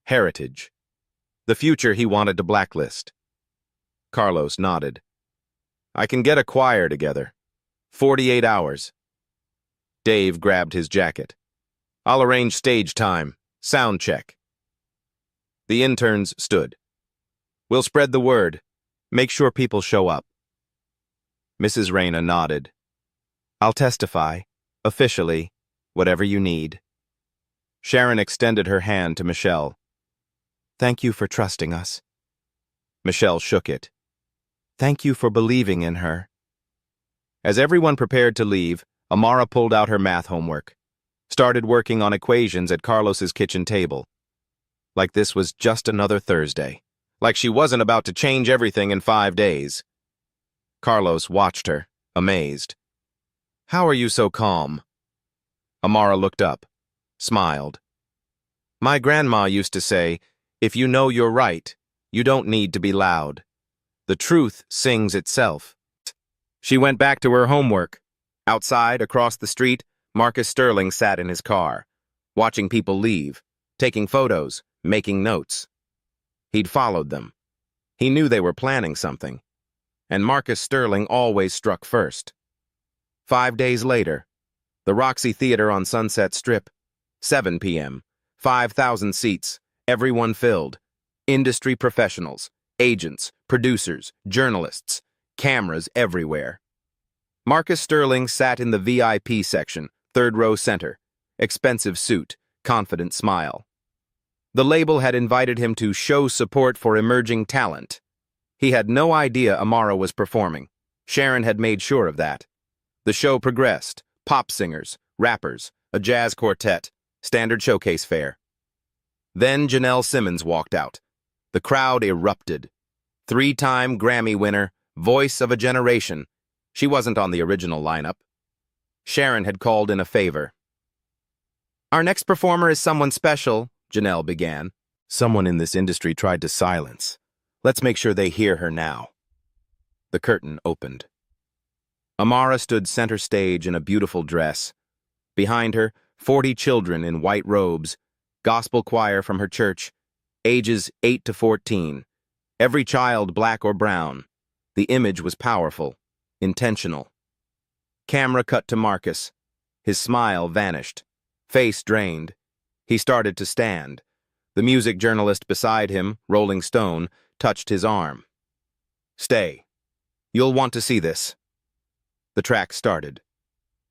Heritage. The future he wanted to blacklist. Carlos nodded. I can get a choir together. 48 hours. Dave grabbed his jacket. I'll arrange stage time. Sound check. The interns stood. We'll spread the word. Make sure people show up. Mrs. Reyna nodded. I'll testify. Officially. Whatever you need. Sharon extended her hand to Michelle. Thank you for trusting us. Michelle shook it. Thank you for believing in her. As everyone prepared to leave, Amara pulled out her math homework. Started working on equations at Carlos's kitchen table. Like this was just another Thursday. Like she wasn't about to change everything in 5 days. Carlos watched her, amazed. How are you so calm? Amara looked up, smiled. My grandma used to say, if you know you're right, you don't need to be loud. The truth sings itself. She went back to her homework. Outside, across the street, Marcus Sterling sat in his car, watching people leave, taking photos, making notes. He'd followed them. He knew they were planning something. And Marcus Sterling always struck first. 5 days later, the Roxy Theater on Sunset Strip, 7 p.m., 5,000 seats, everyone filled. Industry professionals, agents, producers, journalists, cameras everywhere. Marcus Sterling sat in the VIP section, 3rd row center. Expensive suit, confident smile. The label had invited him to show support for emerging talent. He had no idea Amara was performing. Sharon had made sure of that. The show progressed. Pop singers, rappers, a jazz quartet, standard showcase fare. Then Janelle Simmons walked out. The crowd erupted. 3-time Grammy winner, voice of a generation. She wasn't on the original lineup. Sharon had called in a favor. Our next performer is someone special, Janelle began. Someone in this industry tried to silence. Let's make sure they hear her now. The curtain opened. Amara stood center stage in a beautiful dress. Behind her, 40 children in white robes, gospel choir from her church, ages 8 to 14. Every child black or brown. The image was powerful, intentional. Camera cut to Marcus. His smile vanished. Face drained. He started to stand. The music journalist beside him, Rolling Stone, touched his arm. Stay. You'll want to see this. The track started.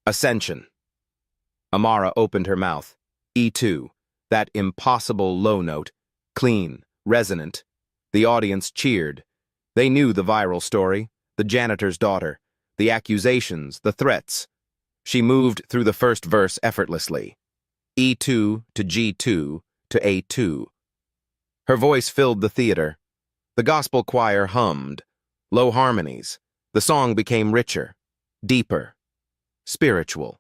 Ascension. Amara opened her mouth. E2, that impossible low note, clean, resonant. The audience cheered. They knew the viral story, the janitor's daughter, the accusations, the threats. She moved through the first verse effortlessly. E2 to G2 to A2. Her voice filled the theater. The gospel choir hummed. Low harmonies. The song became richer, deeper, spiritual.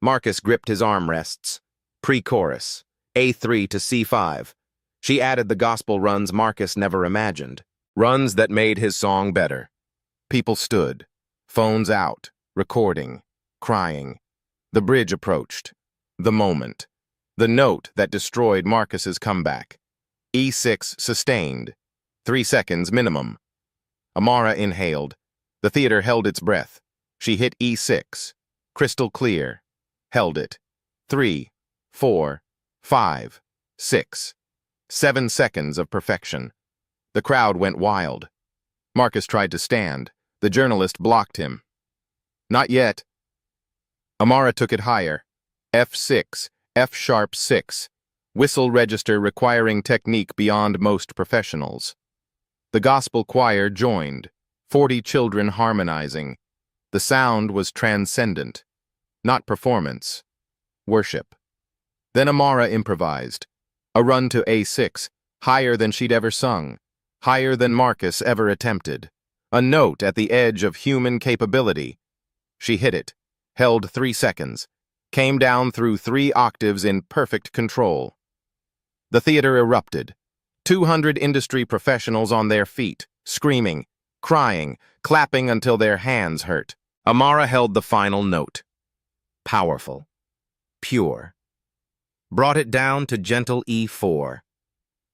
Marcus gripped his armrests. Pre-chorus. A3 to C5. She added the gospel runs Marcus never imagined. Runs that made his song better. People stood. Phones out. Recording. Crying. The bridge approached. The moment. The note that destroyed Marcus's comeback. E6 sustained. 3 seconds minimum. Amara inhaled. The theater held its breath. She hit E6. Crystal clear. Held it. 3, 4, 5, 6. 7 seconds of perfection. The crowd went wild. Marcus tried to stand. The journalist blocked him. Not yet. Amara took it higher. F6, F sharp 6. Whistle register requiring technique beyond most professionals. The gospel choir joined, 40 children harmonizing. The sound was transcendent, not performance, worship. Then Amara improvised. A run to A6, higher than she'd ever sung, higher than Marcus ever attempted. A note at the edge of human capability. She hit it, held 3 seconds, came down through 3 octaves in perfect control. The theater erupted. 200 industry professionals on their feet, screaming, crying, clapping until their hands hurt. Amara held the final note. Powerful. Pure. Brought it down to gentle E4.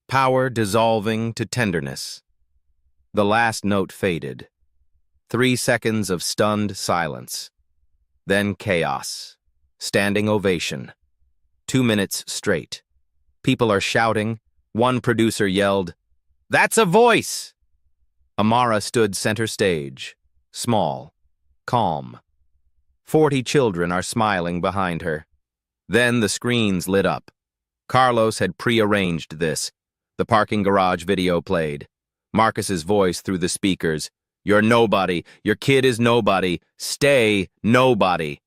Power dissolving to tenderness. The last note faded. 3 seconds of stunned silence. Then chaos. Standing ovation. 2 minutes straight. People are shouting. One producer yelled, "That's a voice!" Amara stood center stage, small, calm. 40 children are smiling behind her. Then the screens lit up. Carlos had prearranged this. The parking garage video played. Marcus's voice through the speakers. "You're nobody. Your kid is nobody. Stay nobody."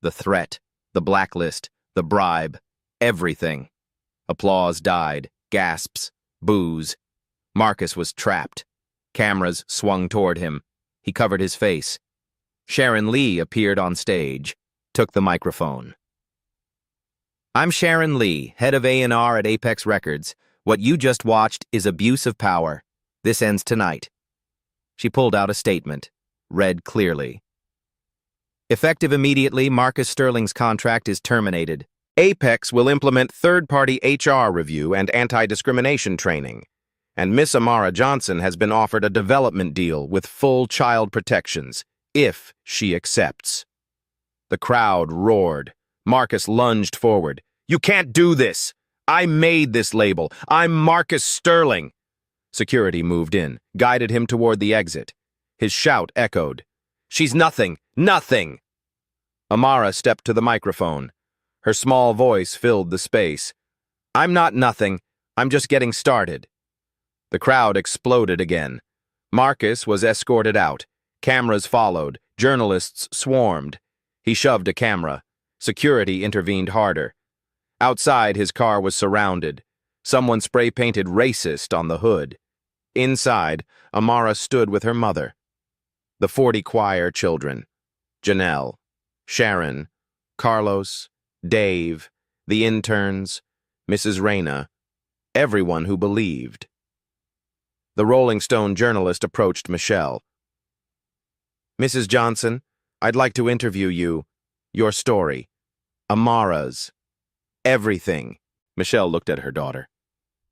The threat, the blacklist, the bribe, everything. Applause died. Gasps, boos. Marcus was trapped. Cameras swung toward him. He covered his face. Sharon Lee appeared on stage, took the microphone. "I'm Sharon Lee, head of A&R at Apex Records. What you just watched is abuse of power. This ends tonight." She pulled out a statement, read clearly. "Effective immediately, Marcus Sterling's contract is terminated. Apex will implement third-party HR review and anti-discrimination training, and Miss Amara Johnson has been offered a development deal with full child protections, if she accepts." The crowd roared. Marcus lunged forward. "You can't do this! I made this label! I'm Marcus Sterling!" Security moved in, guided him toward the exit. His shout echoed. "She's nothing! Nothing!" Amara stepped to the microphone. Her small voice filled the space. "I'm not nothing. I'm just getting started." The crowd exploded again. Marcus was escorted out. Cameras followed. Journalists swarmed. He shoved a camera. Security intervened harder. Outside, his car was surrounded. Someone spray-painted racist on the hood. Inside, Amara stood with her mother. The 40 choir children. Janelle, Sharon, Carlos, Dave, the interns, Mrs. Reyna, everyone who believed. The Rolling Stone journalist approached Michelle. "Mrs. Johnson, I'd like to interview you. Your story. Amara's. Everything." Michelle looked at her daughter.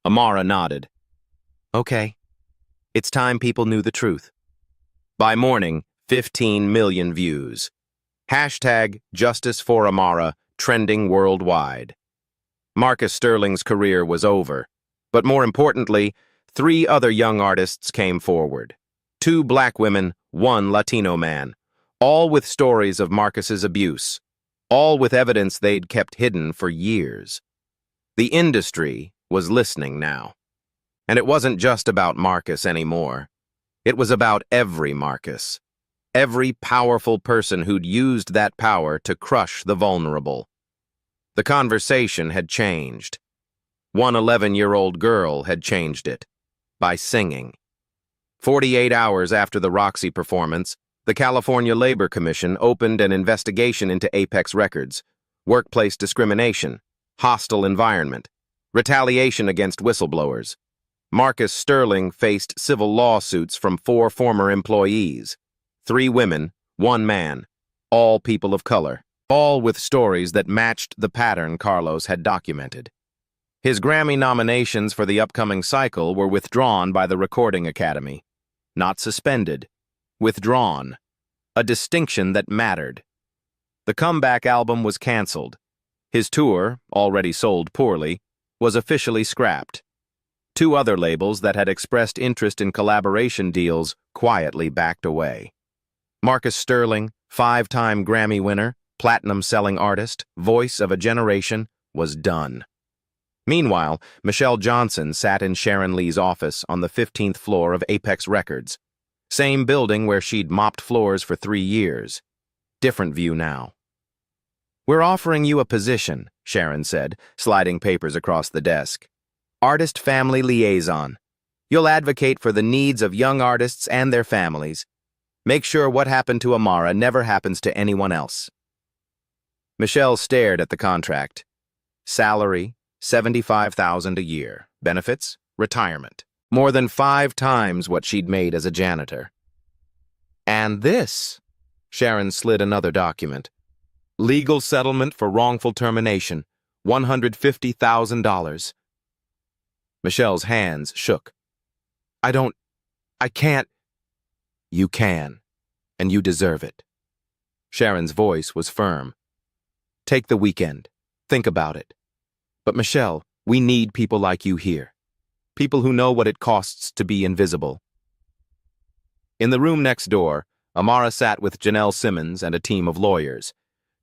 Amara nodded. "Okay. It's time people knew the truth." By morning, 15 million views. Hashtag Justice for Amara trending worldwide. Marcus Sterling's career was over, but more importantly, 3 other young artists came forward. 2 black women, 1 Latino man, all with stories of Marcus's abuse. all with evidence they'd kept hidden for years. The industry was listening now. And it wasn't just about Marcus anymore. It was about every Marcus. Every powerful person who'd used that power to crush the vulnerable. The conversation had changed. One 11-year-old girl had changed it. By singing. 48 hours after the Roxy performance, the California Labor Commission opened an investigation into Apex Records, workplace discrimination, hostile environment, retaliation against whistleblowers. Marcus Sterling faced civil lawsuits from 4 former employees, 3 women, 1 man, all people of color, all with stories that matched the pattern Carlos had documented. His Grammy nominations for the upcoming cycle were withdrawn by the Recording Academy. Not suspended, withdrawn, a distinction that mattered. The comeback album was canceled. His tour, already sold poorly, was officially scrapped. 2 other labels that had expressed interest in collaboration deals quietly backed away. Marcus Sterling, 5-time Grammy winner, platinum-selling artist, voice of a generation, was done. Meanwhile, Michelle Johnson sat in Sharon Lee's office on the 15th floor of Apex Records. Same building where she'd mopped floors for 3 years. Different view now. "We're offering you a position," Sharon said, sliding papers across the desk. "Artist Family Liaison. You'll advocate for the needs of young artists and their families. Make sure what happened to Amara never happens to anyone else." Michelle stared at the contract. Salary, $75,000 a year. Benefits, retirement. More than 5 times what she'd made as a janitor. And this, Sharon slid another document. Legal settlement for wrongful termination, $150,000. Michelle's hands shook. I can't. You can, and you deserve it. Sharon's voice was firm. Take the weekend. Think about it. But Michelle, we need people like you here. People who know what it costs to be invisible. In the room next door, Amara sat with Janelle Simmons and a team of lawyers,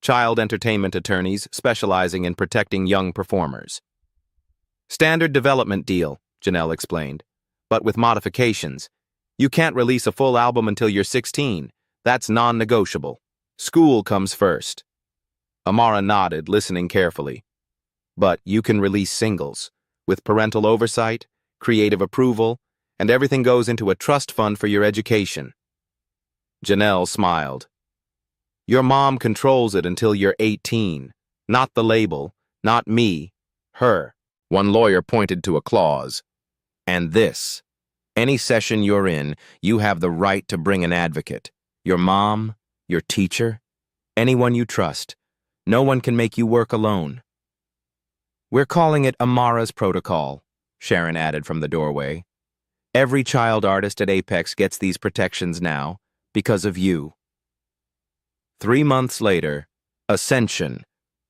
child entertainment attorneys specializing in protecting young performers. Standard development deal, Janelle explained, but with modifications. You can't release a full album until you're 16. That's non-negotiable. School comes first. Amara nodded, listening carefully. But you can release singles, with parental oversight, creative approval, and everything goes into a trust fund for your education. Janelle smiled. Your mom controls it until you're 18. Not the label, not me, her. One lawyer pointed to a clause. And this. Any session you're in, you have the right to bring an advocate. Your mom, your teacher, anyone you trust. No one can make you work alone. We're calling it Amara's Protocol, Sharon added from the doorway. Every child artist at Apex gets these protections now, because of you. 3 months later, Ascension,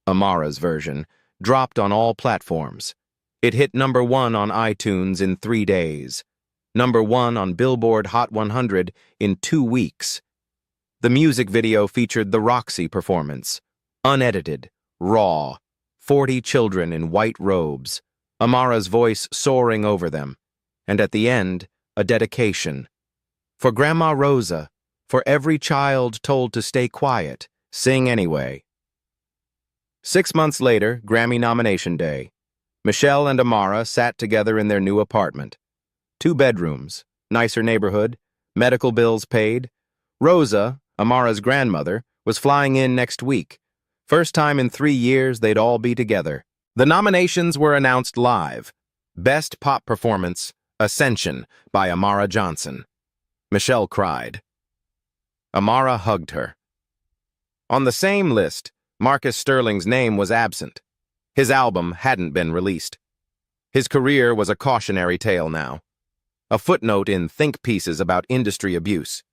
Amara's version, dropped on all platforms. It hit #1 on iTunes in 3 days. #1 on Billboard Hot 100 in 2 weeks. The music video featured the Roxy performance. Unedited, raw, 40 children in white robes, Amara's voice soaring over them, and at the end, a dedication. For Grandma Rosa, for every child told to stay quiet, sing anyway. 6 months later, Grammy nomination day. Michelle and Amara sat together in their new apartment. 2 bedrooms, nicer neighborhood, medical bills paid. Rosa, Amara's grandmother, was flying in next week. First time in 3 years they'd all be together. The nominations were announced live. Best Pop Performance, Ascension, by Amara Johnson. Michelle cried. Amara hugged her. On the same list, Marcus Sterling's name was absent. His album hadn't been released. His career was a cautionary tale now. A footnote in think pieces about industry abuse.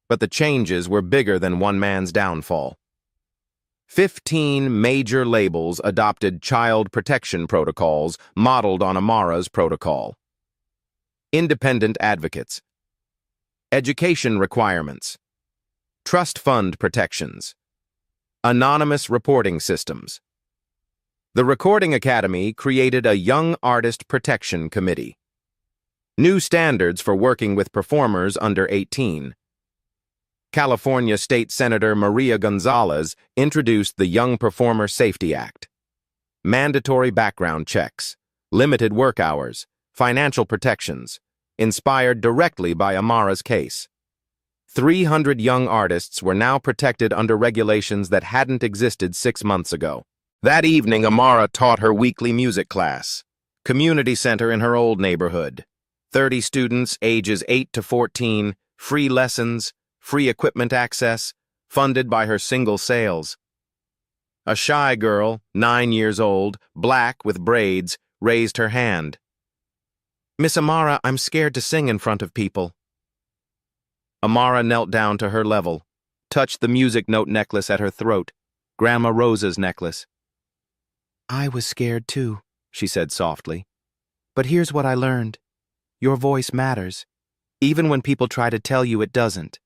But the changes were bigger than one man's downfall. 15 major labels adopted child protection protocols modeled on Amara's protocol. Independent advocates. Education requirements. Trust fund protections. Anonymous reporting systems. The Recording Academy created a Young Artist Protection Committee. New standards for working with performers under 18. California State Senator Maria Gonzalez introduced the Young Performer Safety Act. Mandatory background checks, limited work hours, financial protections, inspired directly by Amara's case. 300 young artists were now protected under regulations that hadn't existed 6 months ago. That evening, Amara taught her weekly music class. Community center in her old neighborhood. 30 students, ages 8 to 14, free lessons, free equipment access, funded by her single sales. A shy girl, 9 years old, black with braids, raised her hand. "Miss Amara, I'm scared to sing in front of people." Amara knelt down to her level, touched the music note necklace at her throat, Grandma Rosa's necklace. "I was scared too," she said softly. "But here's what I learned. Your voice matters, even when people try to tell you it doesn't."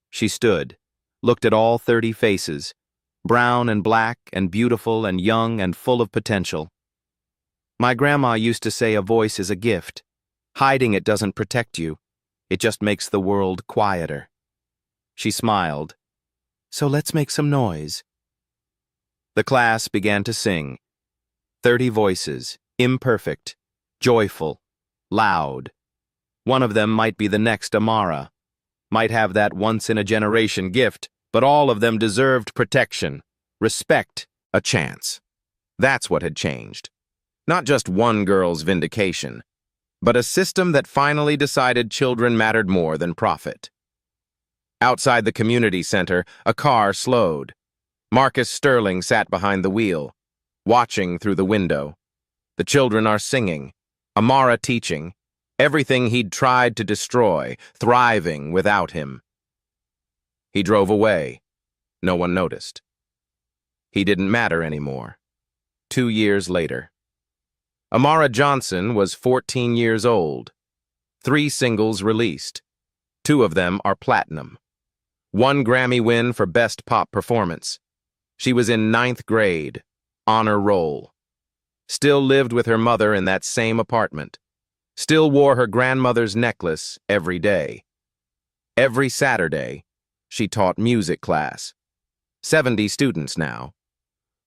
She stood, looked at all 30 faces, brown and black and beautiful and young and full of potential. "My grandma used to say a voice is a gift. Hiding it doesn't protect you. It just makes the world quieter." She smiled. "So let's make some noise." The class began to sing. 30 voices, imperfect, joyful, loud. One of them might be the next Amara, might have that once-in-a-generation gift, but all of them deserved protection, respect, a chance. That's what had changed. Not just one girl's vindication, but a system that finally decided children mattered more than profit. Outside the community center, a car slowed. Marcus Sterling sat behind the wheel, watching through the window. The children are singing, Amara teaching, everything he'd tried to destroy, thriving without him. He drove away. No one noticed. He didn't matter anymore. 2 years later. Amara Johnson was 14 years old. 3 singles released. 2 of them are platinum. 1 Grammy win for Best Pop Performance. She was in 9th grade, honor roll. Still lived with her mother in that same apartment. Still wore her grandmother's necklace every day. Every Saturday, she taught music class. 70 students now.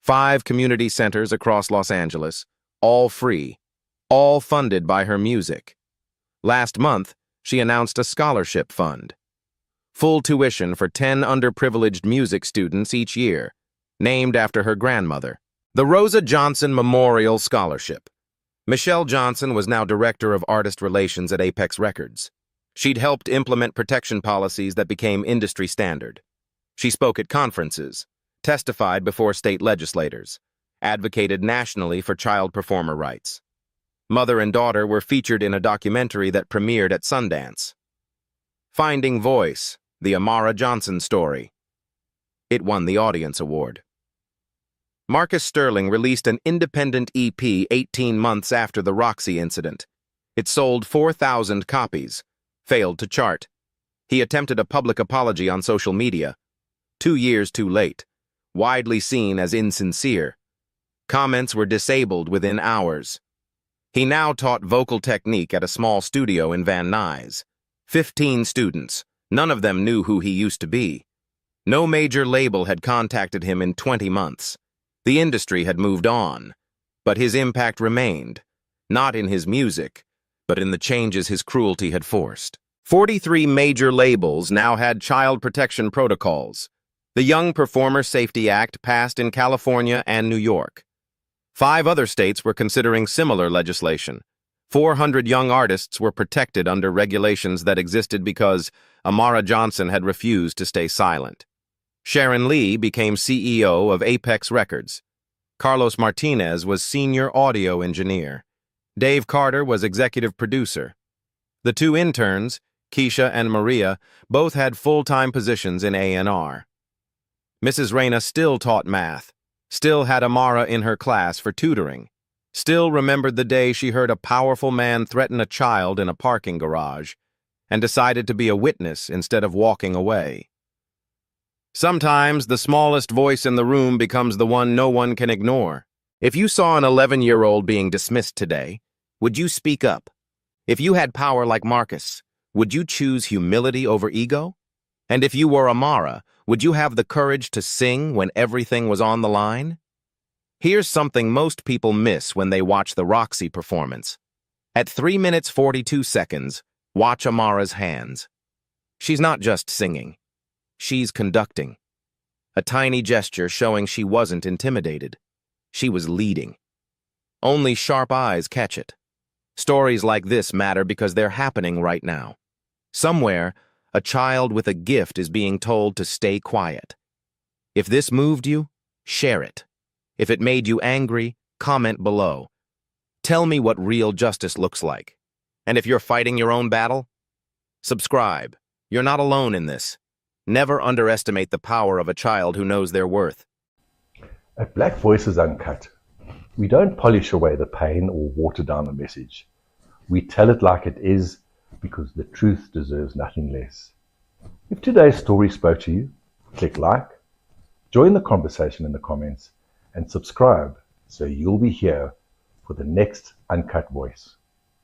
5 community centers across Los Angeles, all free, all funded by her music. Last month, she announced a scholarship fund. Full tuition for 10 underprivileged music students each year, named after her grandmother. The Rosa Johnson Memorial Scholarship. Michelle Johnson was now Director of Artist Relations at Apex Records. She'd helped implement protection policies that became industry standard. She spoke at conferences, testified before state legislators, advocated nationally for child performer rights. Mother and daughter were featured in a documentary that premiered at Sundance. Finding Voice, the Amara Johnson story. It won the Audience Award. Marcus Sterling released an independent EP 18 months after the Roxy incident. It sold 4,000 copies, failed to chart. He attempted a public apology on social media. 2 years too late, widely seen as insincere. Comments were disabled within hours. He now taught vocal technique at a small studio in Van Nuys. 15 students, none of them knew who he used to be. No major label had contacted him in 20 months. The industry had moved on, but his impact remained, not in his music, but in the changes his cruelty had forced. 43 major labels now had child protection protocols. The Young Performer Safety Act passed in California and New York. 5 other states were considering similar legislation. 400 young artists were protected under regulations that existed because Amara Johnson had refused to stay silent. Sharon Lee became CEO of Apex Records. Carlos Martinez was senior audio engineer. Dave Carter was executive producer. The 2 interns, Keisha and Maria, both had full-time positions in A&R. Mrs. Reyna still taught math, still had Amara in her class for tutoring, still remembered the day she heard a powerful man threaten a child in a parking garage, and decided to be a witness instead of walking away. Sometimes the smallest voice in the room becomes the one no one can ignore. If you saw an 11-year-old being dismissed today, would you speak up? If you had power like Marcus, would you choose humility over ego? And if you were Amara, would you have the courage to sing when everything was on the line? Here's something most people miss when they watch the Roxy performance. At 3 minutes 42 seconds, watch Amara's hands. She's not just singing. She's conducting. A tiny gesture showing she wasn't intimidated. She was leading. Only sharp eyes catch it. Stories like this matter because they're happening right now. Somewhere, a child with a gift is being told to stay quiet. If this moved you, share it. If it made you angry, comment below. Tell me what real justice looks like. And if you're fighting your own battle, subscribe. You're not alone in this. Never underestimate the power of a child who knows their worth. At Black Voices Uncut, we don't polish away the pain or water down the message. We tell it like it is because the truth deserves nothing less. If today's story spoke to you, click like, join the conversation in the comments, and subscribe so you'll be here for the next Uncut Voice.